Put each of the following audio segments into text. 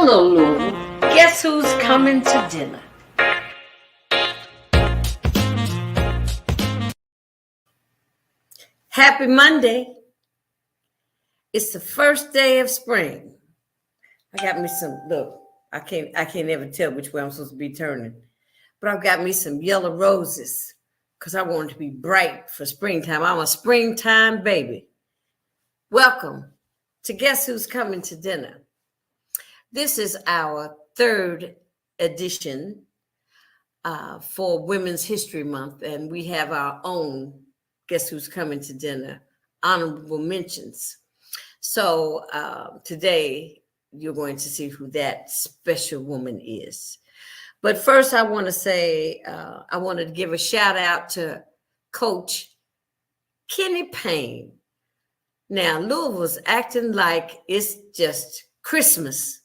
Hello, Lou. Guess who's coming to dinner? Happy Monday. It's the first day of spring. I got me some, look, I can't ever tell which way I'm supposed to be turning. But I've got me some yellow roses because I want it to be bright for springtime. I'm a springtime baby. Welcome to Guess Who's Coming to Dinner. This is our third edition for Women's History Month, and we have our own Guess Who's Coming to Dinner honorable mentions. So today you're going to see who that special woman is. But first, I want to say, I wanted to give a shout out to Coach Kenny Payne. Now, Louisville's acting like it's just Christmas.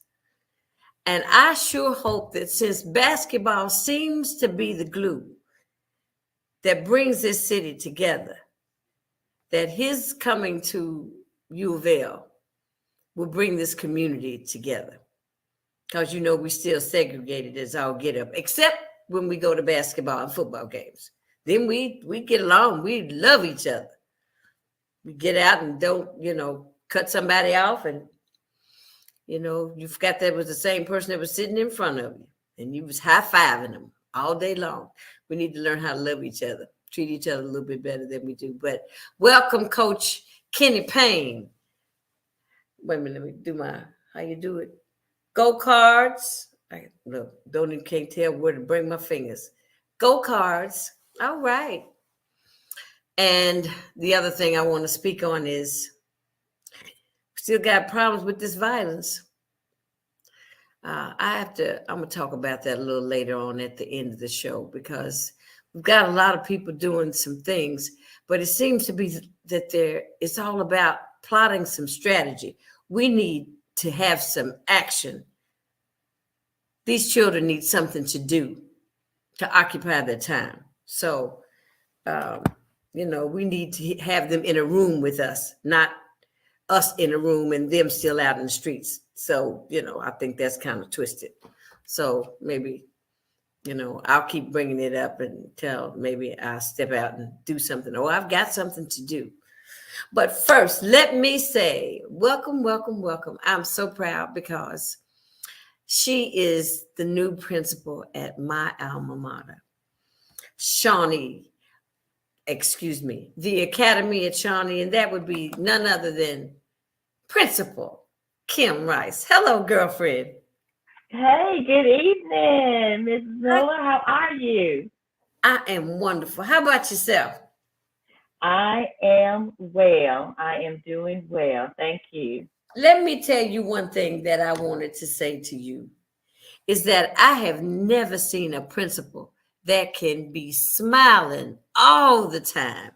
And I sure hope that since basketball seems to be the glue that brings this city together, that his coming to U of L will bring this community together. Because, you know, we still segregated as all get up, except when we go to basketball and football games. Then we get along. We love each other. We get out and don't, cut somebody off. And, you forgot that was the same person that was sitting in front of you. And you was high-fiving them all day long. We need to learn how to love each other, treat each other a little bit better than we do. But welcome, Coach Kenny Payne. Wait a minute, let me do how you do it? Go Cards. Can't tell where to bring my fingers. Go Cards. All right. And the other thing I want to speak on is still got problems with this violence. I'm going to talk about that a little later on at the end of the show, because we've got a lot of people doing some things, but it seems to be that it's all about plotting some strategy. We need to have some action. These children need something to do to occupy their time. So, we need to have them in a room with us, not us in a room and them still out in the streets. So, I think that's kind of twisted. So maybe, I'll keep bringing it up until maybe I'll step out and do something. Oh, I've got something to do. But first, let me say, welcome, welcome, welcome. I'm so proud because she is the new principal at my alma mater, Shawnee. The academy at Shawnee, and that would be none other than Principal Kim Rice. Hello, girlfriend. Hey, good evening, Ms. Miller. How are you? I am wonderful. How about yourself? I am well. I am doing well. Thank you. Let me tell you one thing that I wanted to say to you is that I have never seen a principal that can be smiling all the time.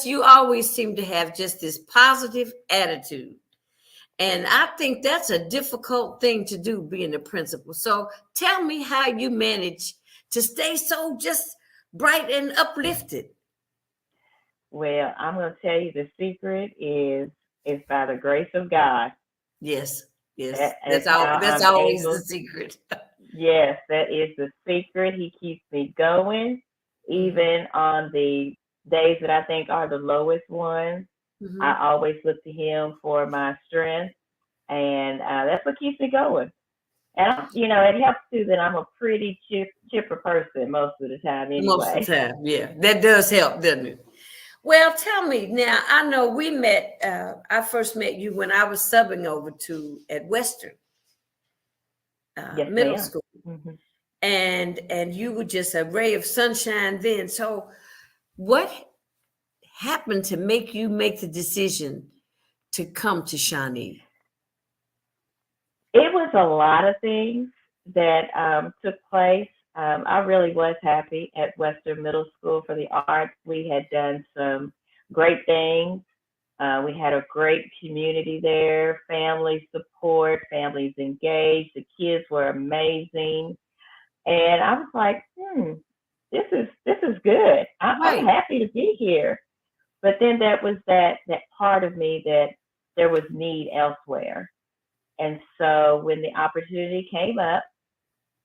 You always seem to have just this positive attitude. And I think that's a difficult thing to do, being a principal. So tell me how you manage to stay so just bright and uplifted. Well, I'm going to tell you the secret is by the grace of God. Yes. That's always the secret. Yes, that is the secret. He keeps me going, even on the days that I think are the lowest ones. Mm-hmm. I always look to him for my strength, and that's what keeps me going. And, it helps too that I'm a pretty chipper person most of the time anyway. Most of the time, yeah. That does help, doesn't it? Well, tell me now, I know we met, I first met you when I was subbing over at Western Middle School. Mm-hmm. And you were just a ray of sunshine then. So what happened to make you make the decision to come to Shawnee? It was a lot of things that took place. I really was happy at Western Middle School for the arts. We had done some great things. We had a great community there, family support, families engaged. The kids were amazing. And I was like, this is good. I'm happy to be here. But then that was that part of me that there was need elsewhere. And so when the opportunity came up,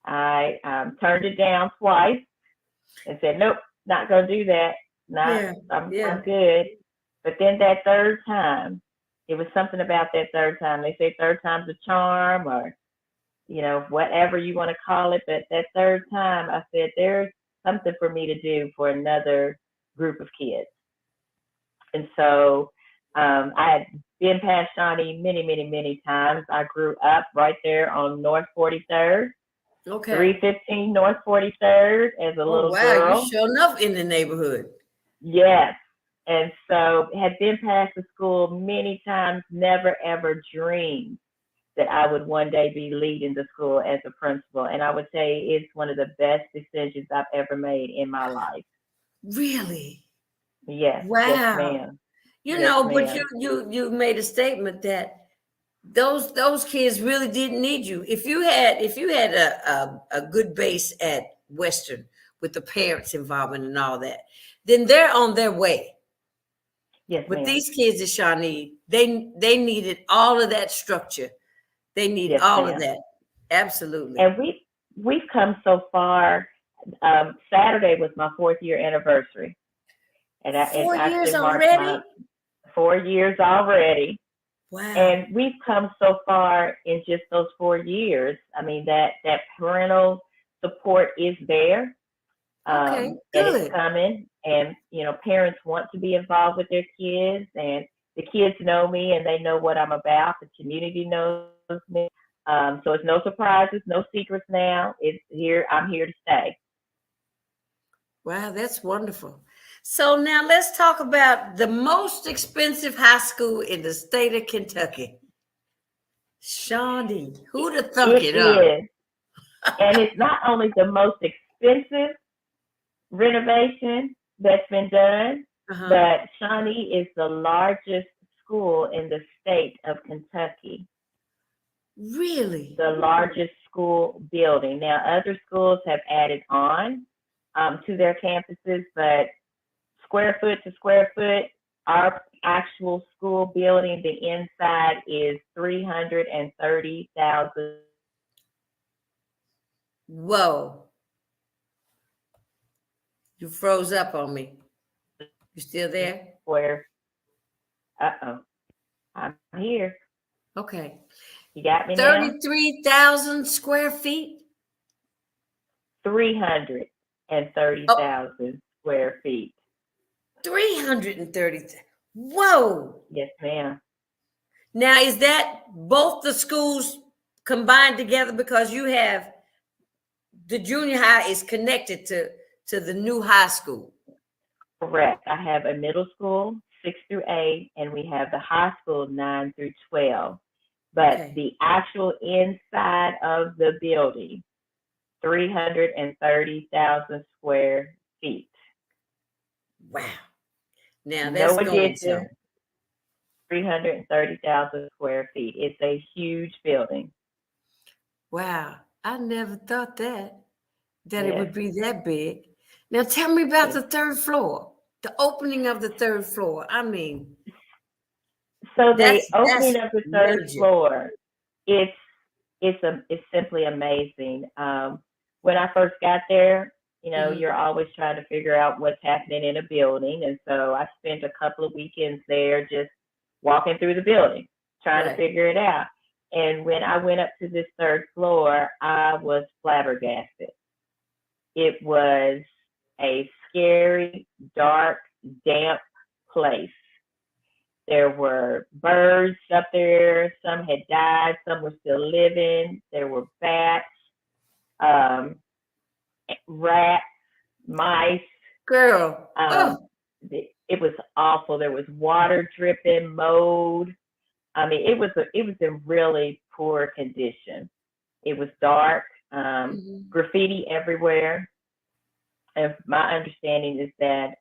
I turned it down twice and said, nope, not going to do that. I'm good. But then that third time, it was something about that third time. They say third time's a charm, or, whatever you want to call it. But that third time, I said, there's something for me to do for another group of kids. And so I had been past Shawnee many, many, many times. I grew up right there on North 43rd. Okay. 315 North 43rd as a little girl. You showing up in the neighborhood. Yes. And so had been past the school many times, never ever dreamed that I would one day be leading the school as a principal. And I would say it's one of the best decisions I've ever made in my life. Really? Yes. Wow. Yes, ma'am. But you made a statement that those kids really didn't need you. If you had a good base at Western with the parents' involvement and all that, then they're on their way. Yes, but ma'am. These kids at Shawnee, they needed all of that structure. They need all of that. Absolutely. And we've come so far. Saturday was my 4th year anniversary. And 4 years already? 4 years already. Wow. And we've come so far in just those 4 years. I mean, that parental support is there. Okay, good. And it's coming. And, parents want to be involved with their kids. And the kids know me and they know what I'm about. The community knows me. So it's no surprises, no secrets now. It's here. I'm here to stay. Wow, that's wonderful. So now let's talk about the most expensive high school in the state of Kentucky. Shawnee. Who'd have thunk it up? Is. And it's not only the most expensive renovation that's been done, but Shawnee is the largest school in the state of Kentucky. Really? The largest school building. Now, other schools have added on to their campuses, but square foot to square foot, our actual school building, the inside is 330,000. Whoa. You froze up on me. You still there? Square. I'm here. Okay. You got me now? 33,000 square feet? 330,000 square feet. 330. Whoa. Yes, ma'am. Now, is that both the schools combined together? Because you have the junior high is connected to the new high school. Correct. I have a middle school, 6 through 8, and we have the high school, 9 through 12. But the actual inside of the building, 330,000 square feet. Wow. Now that's going so. 330,000 square feet. It's a huge building. Wow. I never thought that it would be that big. Now tell me about the third floor, the opening of the third floor. I mean. So the opening of the third floor, it's simply amazing. When I first got there, you're always trying to figure out what's happening in a building. And so I spent a couple of weekends there just walking through the building, trying to figure it out. And when I went up to this third floor, I was flabbergasted. It was a scary, dark, damp place. There were birds up there. Some had died. Some were still living. There were bats, rats, mice. Girl. It was awful. There was water dripping, mold. I mean, it was in really poor condition. It was dark, graffiti everywhere. And my understanding is that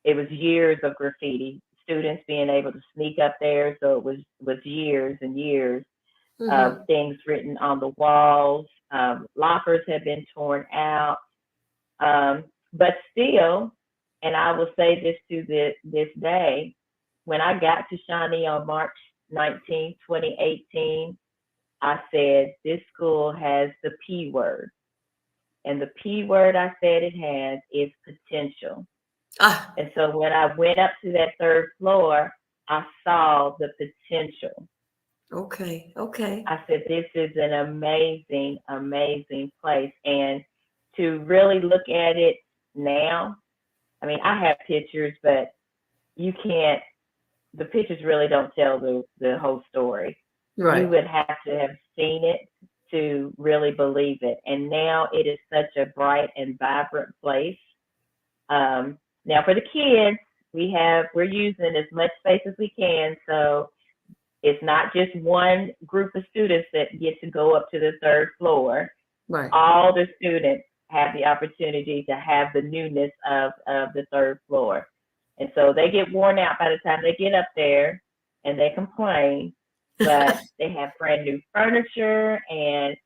it was years of graffiti, students being able to sneak up there. So it was years and years of things written on the walls. Lockers had been torn out. But still, and I will say this to this day, when I got to Shawnee on March 19, 2018, I said, this school has the P word. And the P word I said it has is potential. Ah, And so when I went up to that third floor, I saw the potential. okay, okay. I said, this is an amazing, amazing place. And to really look at it now, I mean, I have pictures, but you can't, the pictures really don't tell the whole story. You Right. would have to have seen it to really believe it. And now it is such a bright and vibrant place. Now for the kids, we're using as much space as we can. So it's not just one group of students that get to go up to the third floor. Right. All the students have the opportunity to have the newness of the third floor. And so they get worn out by the time they get up there and they complain, but they have brand new furniture and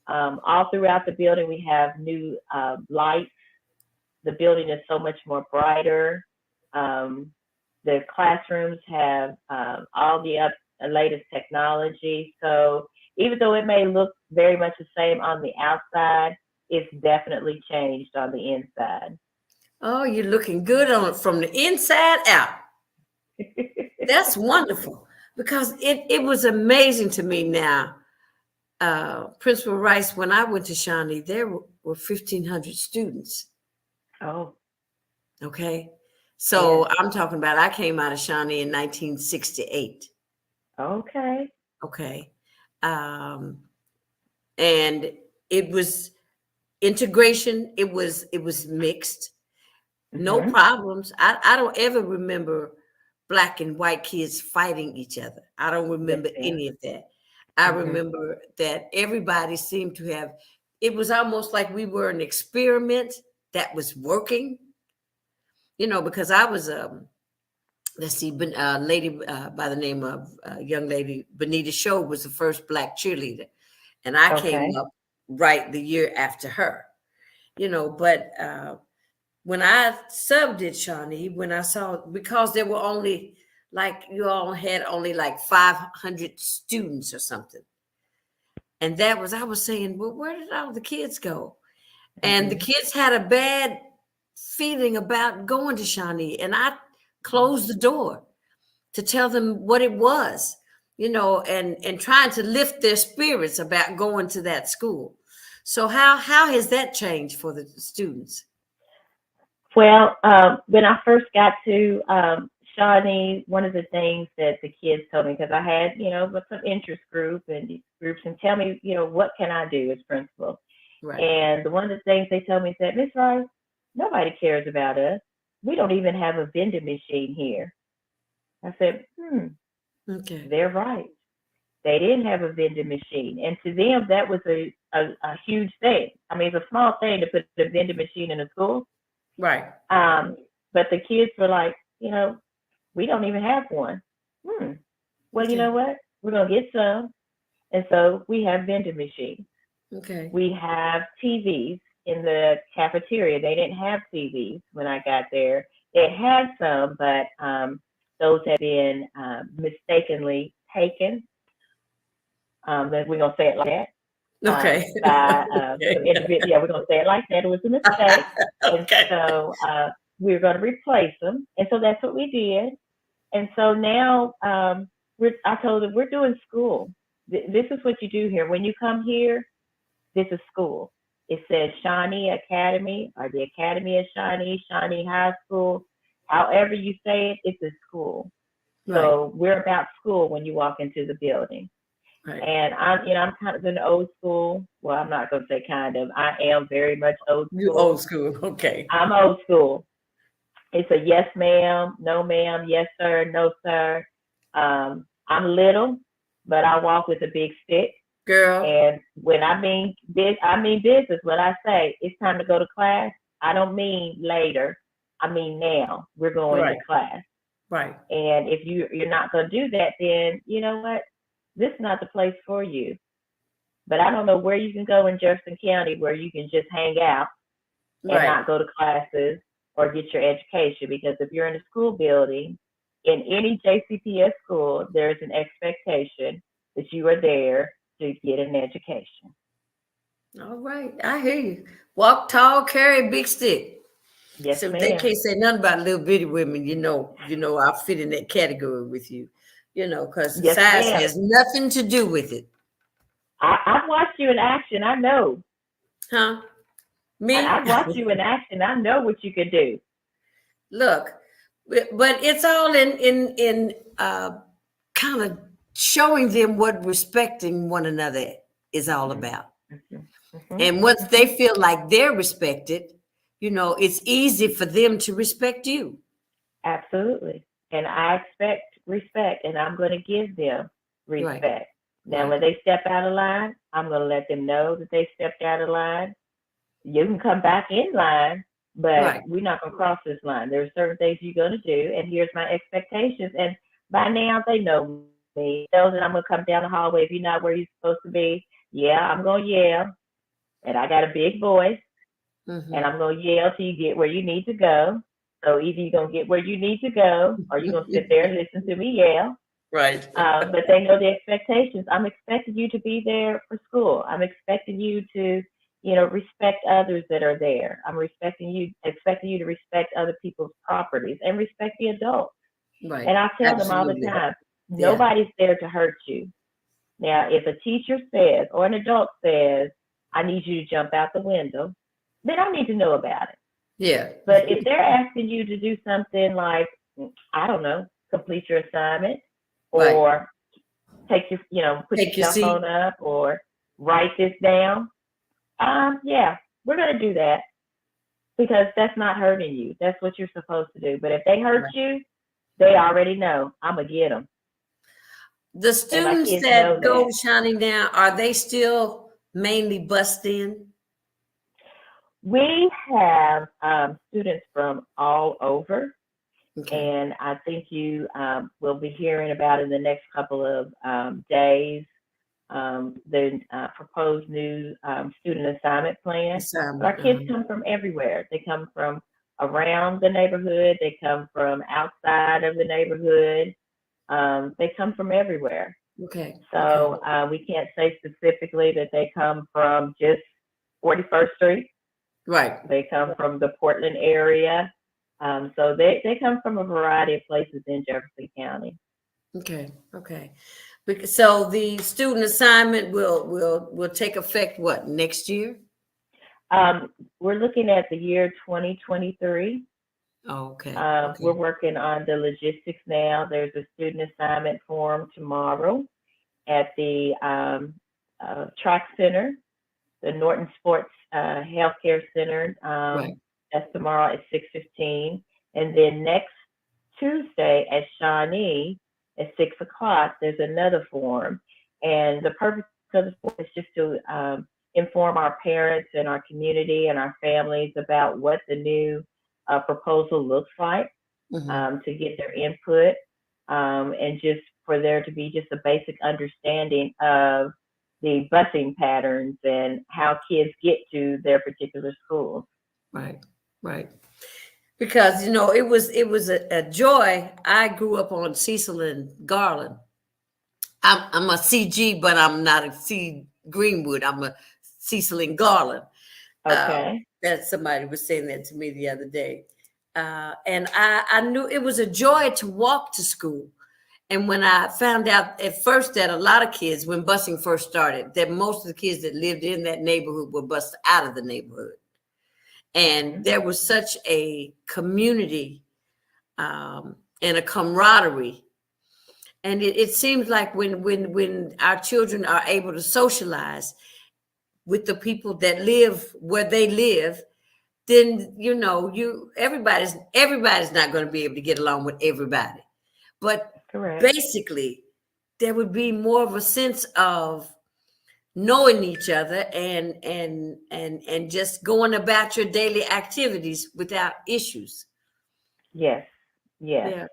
all throughout the building we have new lights. The building is so much more brighter. The classrooms have all the latest technology. So even though it may look very much the same on the outside, it's definitely changed on the inside. Oh, you're looking good on it from the inside out. That's wonderful because it was amazing to me now. Principal Rice, when I went to Shawnee, there were 1,500 students. Oh, Okay. yeah. So I'm talking about I came out of Shawnee in 1968. Okay. Okay. Um, and it was integration, it was mixed, no Mm-hmm. problems. I don't ever remember black and white kids fighting each other. I don't Yes, remember ma'am. any of that. I Mm-hmm. remember that everybody seemed to have, it was almost like we were an experiment that was working, because I was let's see, lady by the name of young lady Benita Show was the first black cheerleader, and I came Okay. up right the year after her. But when I subbed at Shawnee, when I saw, because there were only, like, you all had only like 500 students or something, and I was saying, well, where did all the kids go? And the Mm-hmm. kids had a bad feeling about going to Shawnee, and I closed the door to tell them what it was, and trying to lift their spirits about going to that school. So how has that changed for the students? Well, when I first got to Shawnee, one of the things that the kids told me, because I had, some interest groups and tell me, what can I do as principal? Right. And one of the things they told me is that, Miss Rice, nobody cares about us. We don't even have a vending machine here. I said, Okay. they're right. They didn't have a vending machine. And to them, that was a huge thing. I mean, it's a small thing to put a vending machine in a school. Right. Um, but the kids were like, we don't even have one. Well, you Okay. know what? We're going to get some. And so we have vending machines. Okay. We have TVs in the cafeteria. They didn't have TVs when I got there. They had some, but those had been mistakenly taken. We're going to say it like that. Okay. By Okay. some individual. Yeah, we're going to say it like that. It was a mistake. And Okay. so we're going to replace them. And so that's what we did. And so now I told them, we're doing school. This is what you do here. When you come here, this is school. It says Shawnee Academy or the Academy of Shawnee, Shawnee High School. However you say it, it's a school. Right. So we're about school when you walk into the building. Right. And I'm kind of an old school. Well, I'm not going to say kind of. I am very much old You school. old school. Okay. I'm old school. It's a yes, ma'am, no, ma'am, yes, sir, no, sir. I'm little, but I walk with a big stick. Girl. And when I mean business. When I say it's time to go to class, I don't mean later. I mean now. We're going Right. to class. Right. And if you're not going to do that, then you know what? This is not the place for you. But I don't know where you can go in Jefferson County where you can just hang out and Right. not go to classes or get your education. Because if you're in a school building, in any JCPS school, there's an expectation that you are there to get an education. All right, I hear you. Walk tall, carry a big stick. Yes, So if they ma'am. can't say nothing about little bitty women, I'll fit in that category with you. Because Yes, size ma'am. has nothing to do with it, I've watched you in action. I know. huh? Me? I've watched you in action. I know what you could do. Look, but it's all in kind of showing them what respecting one another is all about. Mhm. Mhm. And once they feel like they're respected, it's easy for them to respect you. Absolutely. And I expect respect, and I'm going to give them Right, respect. Now, right, when they step out of line, I'm going to let them know that they stepped out of line. You can come back in line, but right. we're not going to cross this line. There are certain things you're going to do, and here's my expectations. And by now, they know me. They know that I'm going to come down the hallway. If you're not where you're supposed to be, yeah, I'm going to yell. And I got a big voice, and Hmm. I'm going to yell till you get where you need to go. So either you're going to get where you need to go, or you're going to sit there and listen to me yell. Right. But they know the expectations. I'm expecting you to be there for school. I'm expecting you to, respect others that are there. I'm expecting you to respect other people's properties and respect the adults. Right. And I tell them all the Absolutely. time, Yeah. nobody's there to hurt you. Now, if a teacher says or an adult says, I need you to jump out the window, then I need to know about it. Yeah. But if they're asking you to do something like, I don't know, complete your assignment Right. or put your Take your cell seat. phone up or write this down, yeah, we're going to do that because that's not hurting you. That's what you're supposed to do. But if they hurt Right. you, they already know I'm going to get them. The And my students kids that know go that. to Shawnee now, are they still mainly bussed in? We have students from all over. Okay. And I think you will be hearing about in the next couple of days the proposed new student assignment plan. But our Assignment. kids come from everywhere. They come from around the neighborhood. They come from outside of the neighborhood. They come from everywhere. Okay. Okay. So we can't say specifically that they come from just 41st Street. Right. They come from the Portland area. So they come from a variety of places in Jefferson County. Okay. Okay. So the student assignment will take effect what, next year? We're looking at the year 2023. Oh, okay. We're Okay. working on the logistics now. There's a student assignment form tomorrow at the track center, the Norton Sports Healthcare Center. Right. That's tomorrow at 6:15, and then next Tuesday at Shawnee at 6 o'clock. There's another form, and the purpose of the form is just to inform our parents and our community and our families about what the new proposal looks like, Hmm. to get their input, and just for there to be just a basic understanding of the busing patterns and how kids get to their particular schools. Right. Right. Because it was a joy. I grew up on Cecil and Garland. I'm a CG, but I'm not a C Greenwood. I'm a Cecil and Garland. Okay. That somebody was saying that to me the other day. And I knew it was a joy to walk to school. And when I found out at first that a lot of kids, when busing first started, that most of the kids that lived in that neighborhood were bused out of the neighborhood. And Mhm. there was such a community and a camaraderie. And it seems like when our children are able to socialize with the people that live where they live, then everybody's not going to be able to get along with everybody. But Correct. basically, there would be more of a sense of knowing each other and just going about your daily activities without issues. Yes. Yes. Yeah.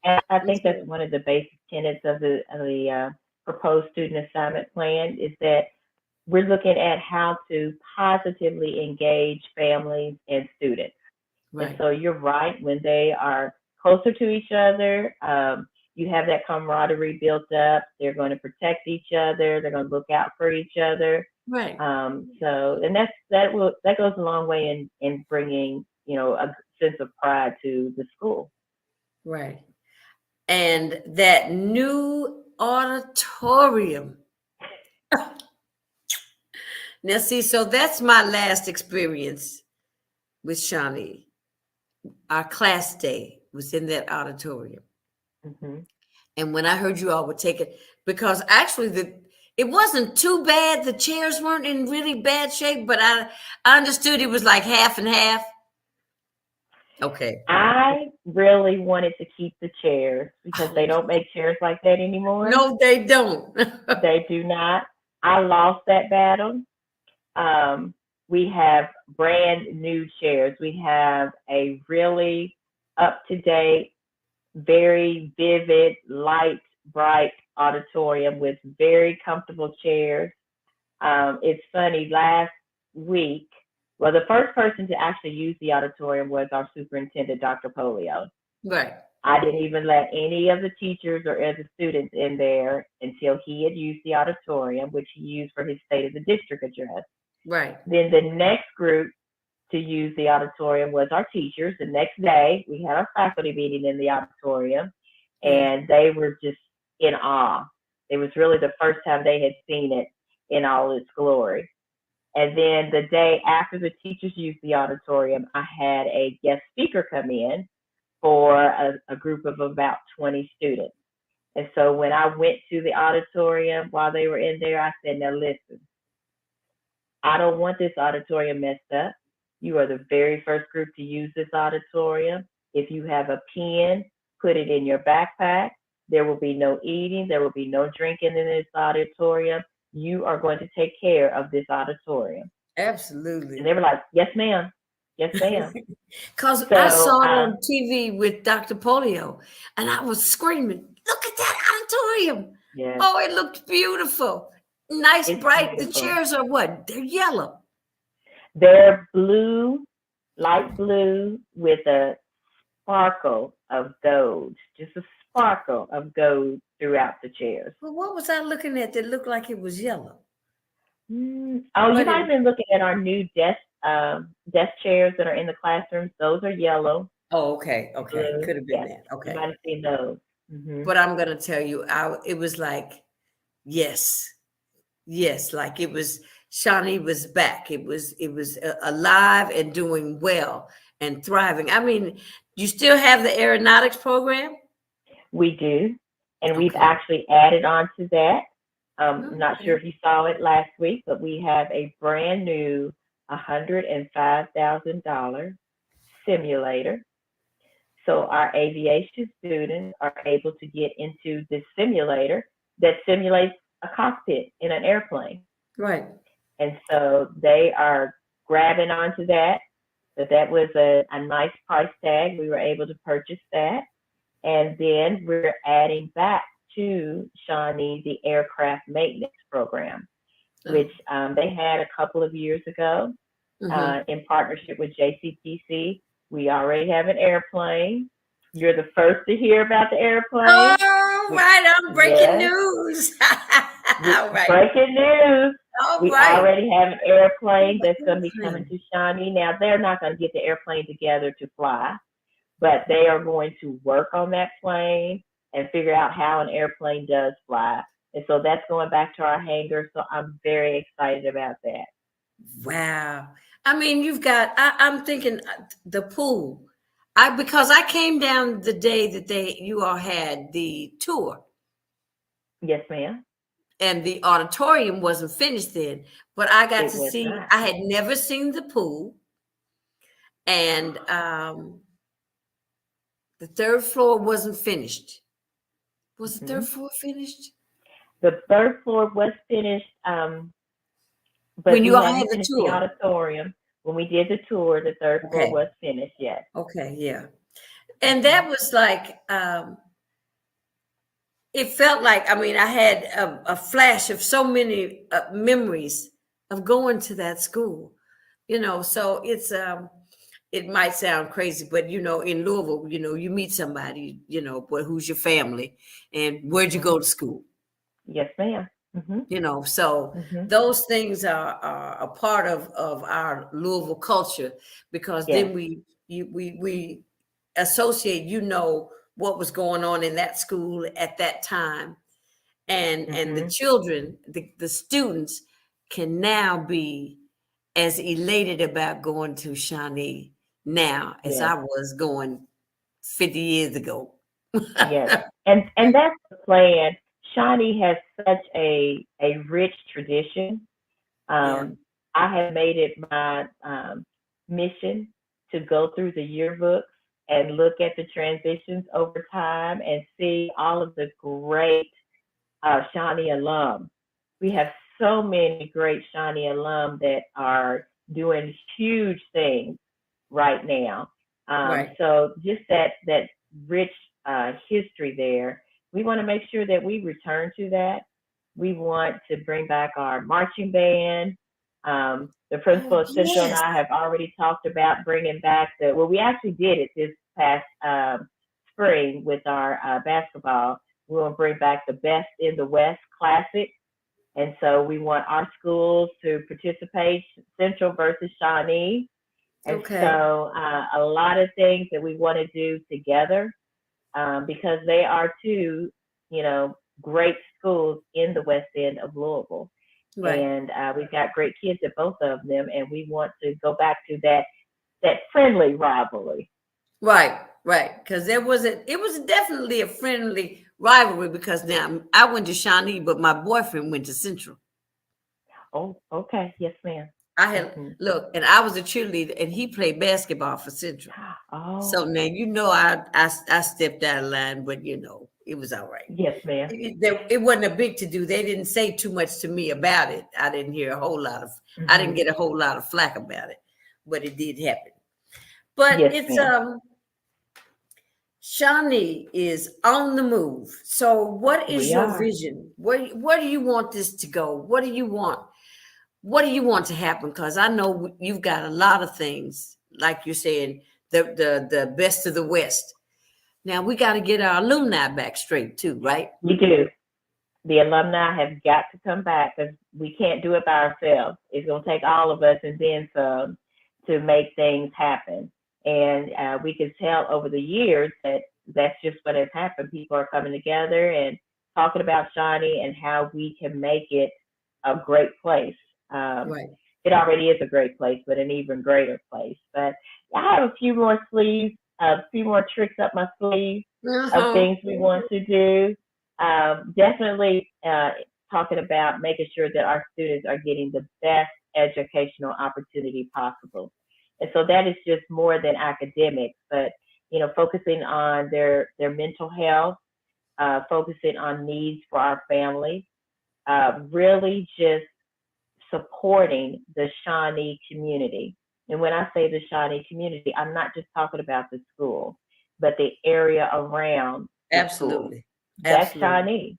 And I It's think that's good. one of the basic tenets of the proposed student assignment plan is that we're looking at how to positively engage families and students. And Right. so you're right, when they are closer to each other, you have that camaraderie built up. They're going to protect each other. They're going to look out for each other. Right. So, and that goes a long way in bringing, a sense of pride to the school. Right. And that new auditorium. Now, see, so that's my last experience with Shawnee. Our class day was in that auditorium. Mm-hmm. And when I heard you all would take it, because actually it wasn't too bad. The chairs weren't in really bad shape, but I understood it was like half and half. Okay. I really wanted to keep the chairs because they don't make chairs like that anymore. No, they don't. They do not. I lost that battle. We have brand new chairs. We have a really up-to-date, very vivid, light, bright auditorium with very comfortable chairs. It's funny, last week, well, the first person to actually use the auditorium was our superintendent, Dr. Polio. Right. I didn't even let any of the teachers or other students in there until he had used the auditorium, which he used for his State of the District address. Right. Then the next group to use the auditorium was our teachers. The next day, we had our faculty meeting in the auditorium, and they were just in awe. It was really the first time they had seen it in all its glory. And then the day after the teachers used the auditorium, I had a guest speaker come in for a group of about 20 students. And so when I went to the auditorium while they were in there, I said, now listen, I don't want this auditorium messed up. You are the very first group to use this auditorium. If you have a pen, put it in your backpack. There will be no eating. There will be no drinking in this auditorium. You are going to take care of this auditorium. Absolutely. And they were like, yes, ma'am. Yes, ma'am. Because I saw it on TV with Dr. Polio, and I was screaming, look at that auditorium. Yes. Oh, it looked beautiful. Nice, It's bright. beautiful. The chairs are what? They're yellow. They're blue, light blue, with a sparkle of gold, just a sparkle of gold throughout the chairs. Well, what was I looking at that looked like it was yellow? Oh, you might have been looking at our new desk chairs that are in the classrooms. Those are yellow. Oh, okay. Okay. Blue. Could have been Yes. that. Okay. You might have seen those. Mm-hmm. But I'm going to tell you, it was like, yes, like it was, Shawnee was back. It was alive and doing well and thriving. I mean, you still have the aeronautics program? We do. And we've Okay. actually added on to that. I'm not Okay. sure if you saw it last week, but we have a brand new $105,000 simulator. So our aviation students are able to get into this simulator that simulates a cockpit in an airplane. Right. And so they are grabbing onto that. But that was a nice price tag. We were able to purchase that. And then we're adding back to Shawnee the aircraft maintenance program, which they had a couple of years ago in partnership with JCTC. We already have an airplane. You're the first to hear about the airplane. Oh, right. I'm breaking news. All right. Breaking news. We right. already have an airplane that's going to be coming to Shawnee. Now, they're not going to get the airplane together to fly, but they are going to work on that plane and figure out how an airplane does fly. And so that's going back to our hangar. So I'm very excited about that. Wow. I mean, you've got, I'm thinking the pool. Because I came down the day that you all had the tour. Yes, ma'am. And the auditorium wasn't finished then, but I got to see, not. I had never seen the pool. And the third floor wasn't finished. Was the third floor finished? The third floor was finished. But when you all had the tour, the auditorium. When we did the tour, the third floor was finished. Yes. Okay. Yeah. And that was like, it felt like, I mean, I had a flash of so many memories of going to that school, so it's it might sound crazy, but in Louisville, you meet somebody, but who's your family and where'd you go to school? Yes, ma'am. So Hmm. those things are a part of our Louisville culture, because Yes. then we associate, what was going on in that school at that time, and the Hmm. children, the students can now be as elated about going to Shawnee now as Yes. I was going 50 years ago. Yes. And that's the plan. Shawnee has such a rich tradition. Yeah, Um, I have made it my mission to go through the yearbooks and look at the transitions over time and see all of the great Shawnee alum. We have so many great Shawnee alum that are doing huge things right now. right, So just that rich history there, we want to make sure that we return to that. We want to bring back our marching band. The oh principal of Central and yes, I have already talked about bringing back well, we actually did it this past spring with our basketball. We want to bring back the Best in the West Classic. And so we want our schools to participate, Central versus Shawnee. And okay, so a lot of things that we want to do together, because they are two, great schools in the West End of Louisville. right. And we've got great kids at both of them, and we want to go back to that friendly rivalry. Right, right. Because it was definitely a friendly rivalry, because now I went to Shawnee, but my boyfriend went to Central. Oh, okay. Yes, ma'am. I had Hmm. look, and I was a cheerleader, and he played basketball for Central. So Oh, now I stepped out of line, but it was all right. yes, ma'am. It wasn't a big to do. They didn't say too much to me about it. I didn't Hmm. get a whole lot of flack about it, but it did happen. But Yes, it's ma'am. Shawnee is on the move. So what is We your are. vision? Where do you want this to go? What do you want? What do you want to happen? Because I know you've got a lot of things, like you're saying, the best of the West. Now we got to get our alumni back straight too, right? We do. The alumni have got to come back because we can't do it by ourselves. It's going to take all of us and then some to make things happen. And we can tell over the years that that's just what has happened. People are coming together and talking about Shawnee and how we can make it a great place. Um, Right. it already is a great place, but an even greater place. But I have a few more sleeves, a few more tricks up my sleeve of Uh-huh. things we want to do. Definitely talking about making sure that our students are getting the best educational opportunity possible. And so that is just more than academics, but focusing on their mental health, focusing on needs for our families, really just supporting the Shawnee community. And when I say the Shawnee community, I'm not just talking about the school, but the area around the school. Absolutely. That's Absolutely. Shawnee.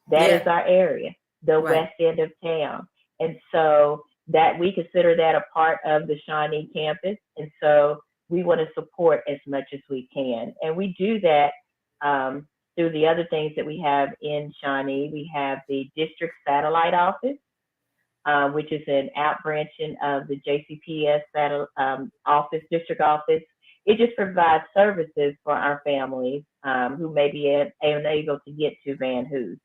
That is Yeah. our area, the Right. west end of town. And so that we consider that a part of the Shawnee campus. And so we want to support as much as we can. And we do that through the other things that we have in Shawnee. We have the district satellite office, which is an outbranching of the JCPS office, district office. It just provides services for our families who may be unable to get to Van Hoos.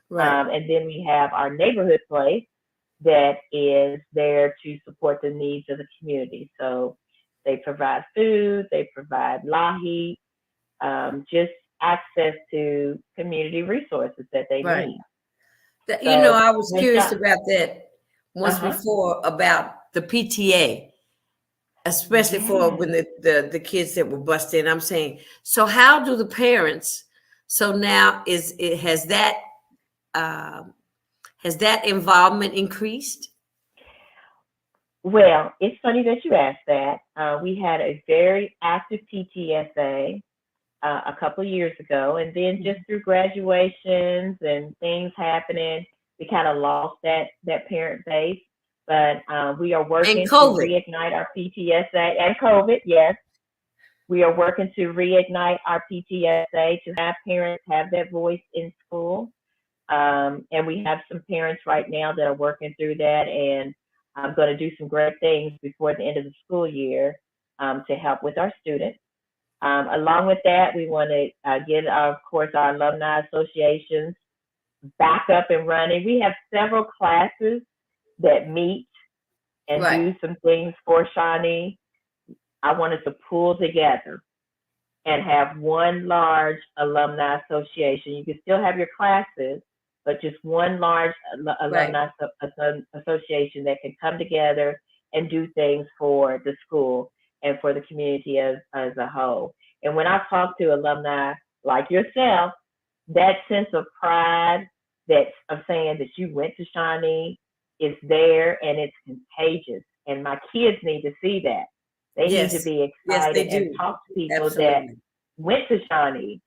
Right. And then we have our neighborhood place that is there to support the needs of the community. So they provide food, they provide lahi, just access to community resources that they Right. need. You know, So I was when curious shop, about that uh once huh, before, about the PTA, especially for yes. when the kids that were busted in. I'm saying, so how do the parents? So now uh, has that involvement increased? Well, it's funny that you asked that. We had a very active PTSA a couple of years ago, and then just through graduations and things happening, we kind of lost that parent base. but we are And working to COVID. reignite our PTSA and COVID. Yes, we are working to reignite our PTSA to have parents have that voice in school. And we have some parents right now that are working through that, and I'm going to do some great things before the end of the school year to help with our students. Along with that, we want to get, of course, our alumni associations back up and running. We have several classes that meet and Right. do some things for Shawnee. I wanted to pull together and have one large alumni association. You can still have your classes, but just one large Right. alumni association that can come together and do things for the school and for the community as a whole. And when I talk to alumni like yourself, that sense of pride of saying that you went to Shawnee is there, and it's contagious. And my kids need to see that. They need to Yes. be Yes, they excited and do. talk to people that Absolutely. went to Shawnee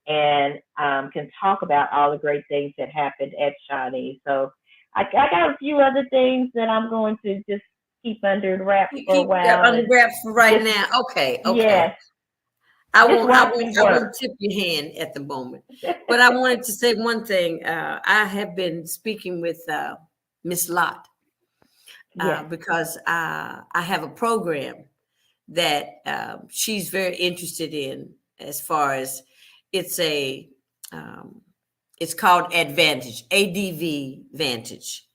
and can talk about all the great things that happened at Shawnee. So I got a few other things that I'm going to just keep under the wraps for a Keep that while. under And wraps for right just, now. Okay. Okay. yes, just watch me I work. won't tip your hand at the moment. But I wanted to say one thing. I have been speaking with Miss Lott Yes. because I have a program that she's very interested in. As far as it's a um, it's called Advantage, ADV Vantage.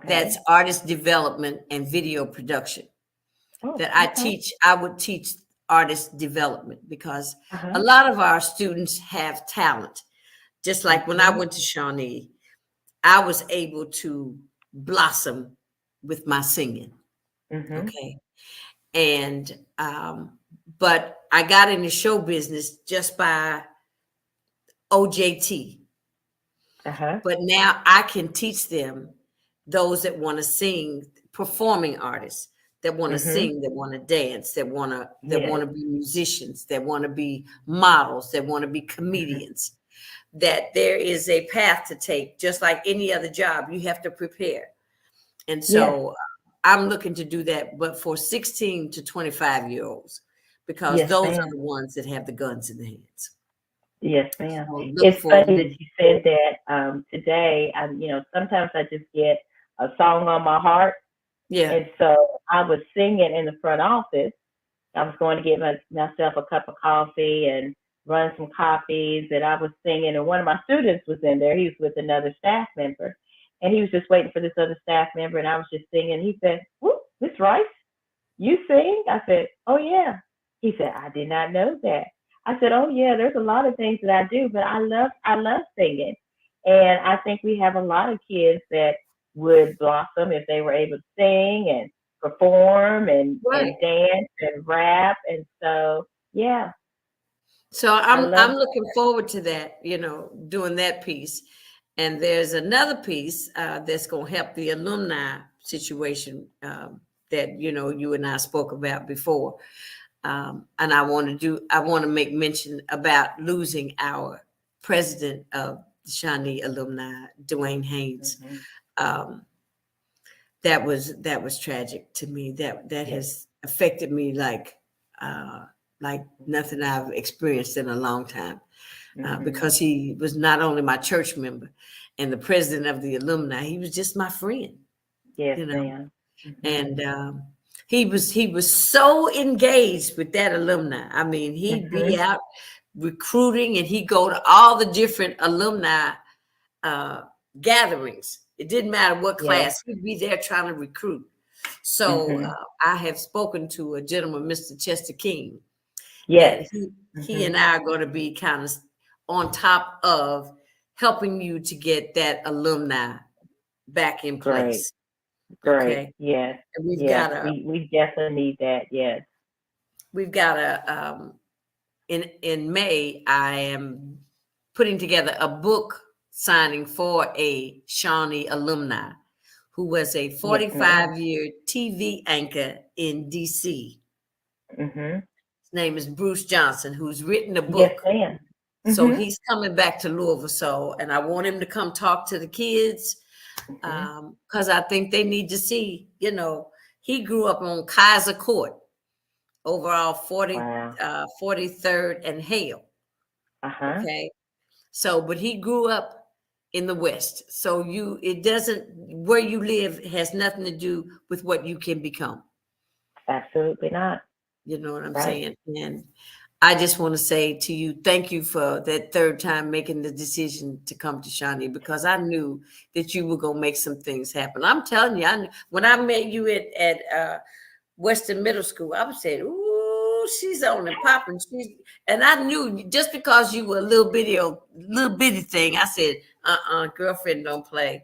That's Okay. artist development and video production. Oh, That okay. I would teach artist development because a Uh-huh. lot of our students have talent. Just like when I Mm-hmm. went to Shawnee, I was able to blossom with my singing. Mm-hmm. Okay. And but I got into show business just by OJT. Uh-huh. But now I can teach them, those that want to sing, performing artists that want to Mm-hmm. sing, that want to dance, that want Yes. to be musicians, that want to be models, that want to be Mm-hmm. comedians. That there is a path to take, just like any other job. You have to prepare, and Yes. so I'm looking to do that, but for 16 to 25-year-olds, because Yes, those are ma'am. the ones that have the guns in their hands. Yes, ma'am. So look It's for funny that me. you said that today. Sometimes I just get a song on my heart. Yeah. And so I was singing in the front office. I was going to get myself a cup of coffee and run some copies. And I was singing, and one of my students was in there. He was with another staff member. And he was just waiting for this other staff member. And I was just singing. He said, "Whoop, Miss Rice, you sing?" I said, "Oh, yeah." He said, "I did not know that." I said, "Oh, yeah, there's a lot of things that I do, but I love singing." And I think we have a lot of kids that would blossom if they were able to sing and perform Right. and dance and rap. And so, yeah, So I I'm love looking forward to that, doing that piece. And there's another piece that's going to help the alumni situation that you and I spoke about before. And I want to make mention about losing our president of the Shawnee alumni, Dwayne that. Haynes. Hmm. Um, that was tragic to me. That Yes. has affected me like nothing I've experienced in a long time. Hmm. Because he was not only my church member and the president of the alumni, he was just my friend, Yes, you know. ma'am. Hmm. And he was so engaged with that alumni. I mean, he'd Hmm. be out recruiting, and he'd go to all the different alumni uh, gatherings. It didn't matter what Yes. class, he'd be there trying to recruit. So Hmm. I have spoken to a gentleman, Mr. Chester King, that Yes. he Hmm. and I are going to be kind of on top of helping you to get that alumni back in Great. place. Great. Okay, Yes. and Yes. We definitely need that. Yes. we've got a in May I am putting together a book signing for a Shawnee alumni who was a Yes, ma'am. 45-year TV anchor in DC. Hmm. His name is Bruce Johnson, who's written a Yes, book. ma'am. So Hmm. he's coming back to Louisville. So, and I want him to come talk to the kids. Because I think they need to see, he grew up on Kaiser Court, overall 43rd and Hale. Okay. So, but he grew up in the West. So it doesn't, where you live has nothing to do with what you can become. Absolutely not. You know what I'm saying? And I just want to say to you, thank you for that third time making the decision to come to Shawnee, because I knew that you were going to make some things happen. I'm telling you, when I met you at Western Middle School, I was saying, ooh, she's on and popping. And I knew just because you were a little bitty thing, I said, girlfriend, don't play.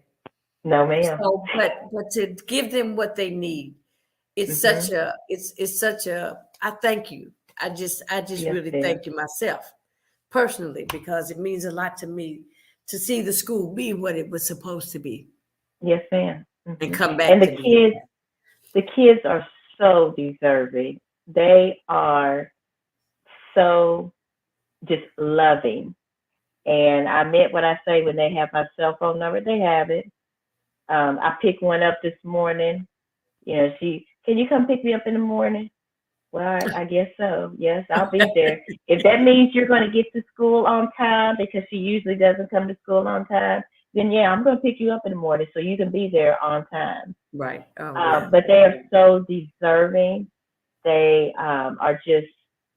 No, ma'am. So, but to give them what they need, it's such a, I thank you. I just really thank you myself personally, because it means a lot to me to see the school be what it was supposed to be. Yes, ma'am. And come back. And the kids are so deserving. They are so just loving. And I meant what I say when they have my cell phone number. They have it. I picked one up this morning. Can you come pick me up in the morning? Well, I guess so. Yes, I'll be there. If that means you're going to get to school on time, because she usually doesn't come to school on time, then yeah, I'm going to pick you up in the morning so you can be there on time. Right. But they are so deserving. They are just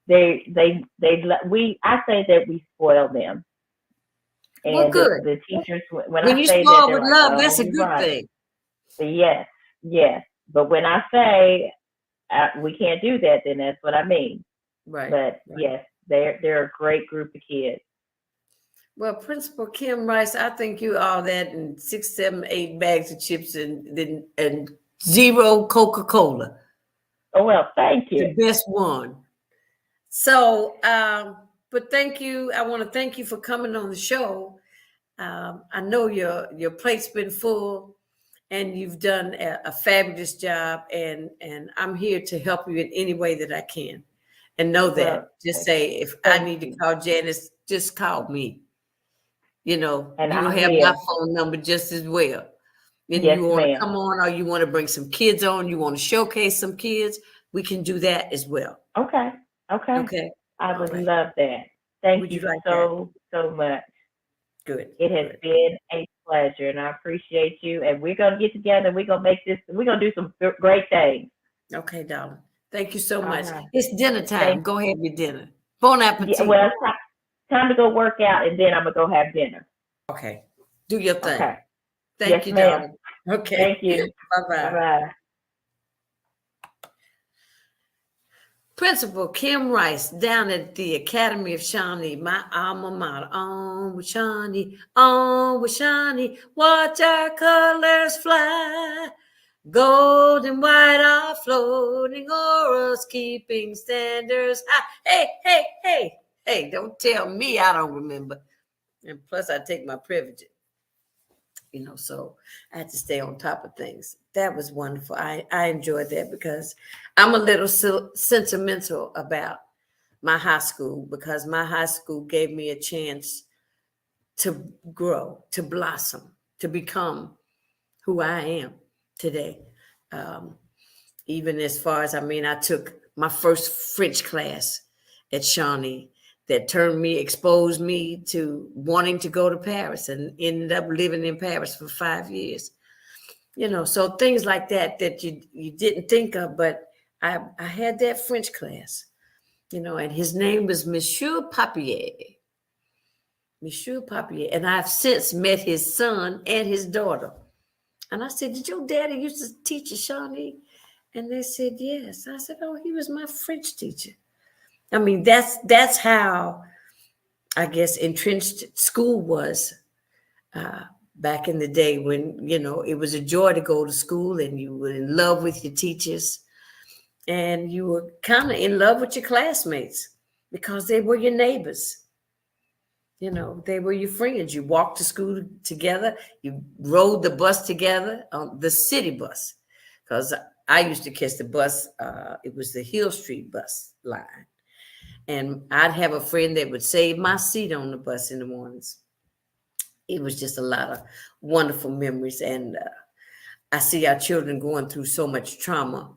I say that we spoil them. And well, good. The teachers, when I you say spoil with love, that's a good thing. Yes. But when I say we can't do that, then that's what I mean. Right. But yes, they're a great group of kids. Well, Principal Kim Rice, I think you all that and 6, 7, 8 bags of chips and 0 Coca-Cola. Oh, well, thank you. The best one. So, but thank you. I want to thank you for coming on the show. I know your plate's been full, and you've done a fabulous job, and I'm here to help you in any way that I can. And know that. Well, just say, if I need to call Janice, just call me. And you have my phone number just as well. And you want to come on, or you want to bring some kids on, you want to showcase some kids, we can do that as well. Okay. I would love that. Thank you so much. Good. It has been a pleasure, and I appreciate you. And we're going to get together, and we're going to do some great things. Okay, darling. Thank you so much. It's dinner time. Go have your dinner. Bon appetit. Yeah, well, it's time to go work out, and then I'm going to go have dinner. Okay. Do your thing. Okay. Thank you, darling. Okay. Thank you. Bye-bye. Bye-bye. Principal Kim Rice down at the Academy of Shawnee, my alma mater. On with Shawnee, watch our colors fly. Gold and white are floating o'er us, keeping standards high. Hey, don't tell me I don't remember. And plus I take my privileges. So I had to stay on top of things. That was wonderful. I enjoyed that, because I'm a little sentimental about my high school, because my high school gave me a chance to grow, to blossom, to become who I am today. Even as far as, I took my first French class at Shawnee that exposed me to wanting to go to Paris, and ended up living in Paris for 5 years. So things like that you didn't think of, but I had that French class, and his name was Monsieur Papier. And I've since met his son and his daughter. And I said, did your daddy used to teach at Shawnee? And they said, yes. I said, oh, he was my French teacher. That's how, I guess, entrenched school was back in the day, when, it was a joy to go to school, and you were in love with your teachers, and you were kind of in love with your classmates, because they were your neighbors. They were your friends. You walked to school together. You rode the bus together, the city bus, because I used to catch the bus. It was the Hill Street bus line. And I'd have a friend that would save my seat on the bus in the mornings. it was just a lot of wonderful memories. And I see our children going through so much trauma.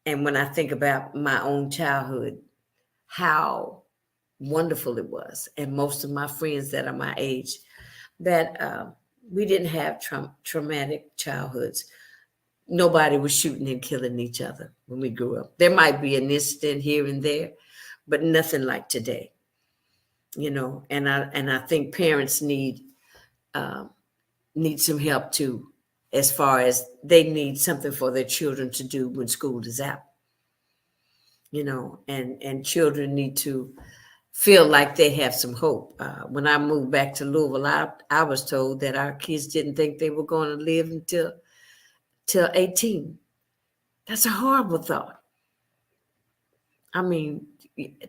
And when I think about my own childhood, how wonderful it was. And most of my friends that are my age, that we didn't have traumatic childhoods. Nobody was shooting and killing each other when we grew up. There might be an incident here and there, but nothing like today. And I think parents need some help too, as far as they need something for their children to do when school is out. And children need to feel like they have some hope. When I moved back to Louisville, I was told that our kids didn't think they were going to live till 18. That's a horrible thought. I mean,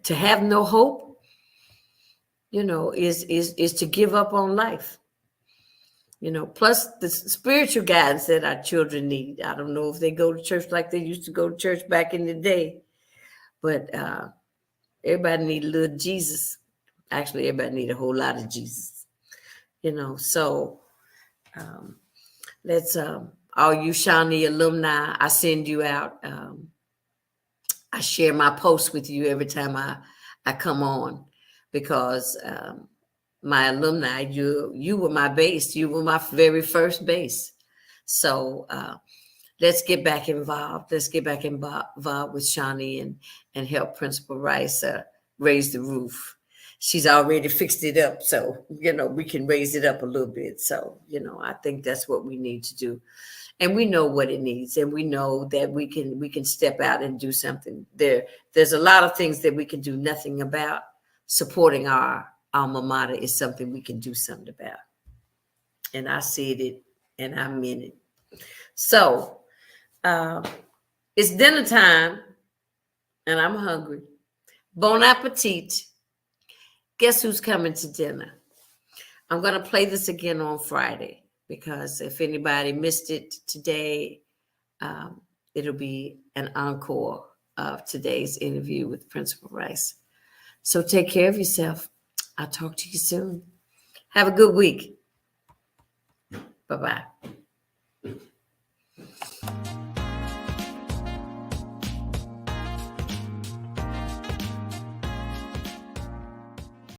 to have no hope, is to give up on life. Plus the spiritual guidance that our children need. I don't know if they go to church like they used to go to church back in the day, but everybody need a little Jesus. Actually, everybody need a whole lot of Jesus. So let's all you Shawnee alumni, I send you out. I share my posts with you every time I come on, because my alumni, you were my base. You were my very first base. So let's get back involved. Let's get back involved with Shawnee and help Principal Rice raise the roof. She's already fixed it up, so we can raise it up a little bit. So I think that's what we need to do, and we know what it needs, and we know that we can step out and do something. There's a lot of things that we can do nothing about. Supporting our alma mater is something we can do something about, and I said it and I meant it. So it's dinner time, and I'm hungry. Bon appetit. Guess who's coming to dinner? I'm going to play this again on Friday, because if anybody missed it today, it'll be an encore of today's interview with Principal Rice. So take care of yourself. I'll talk to you soon. Have a good week. Bye-bye.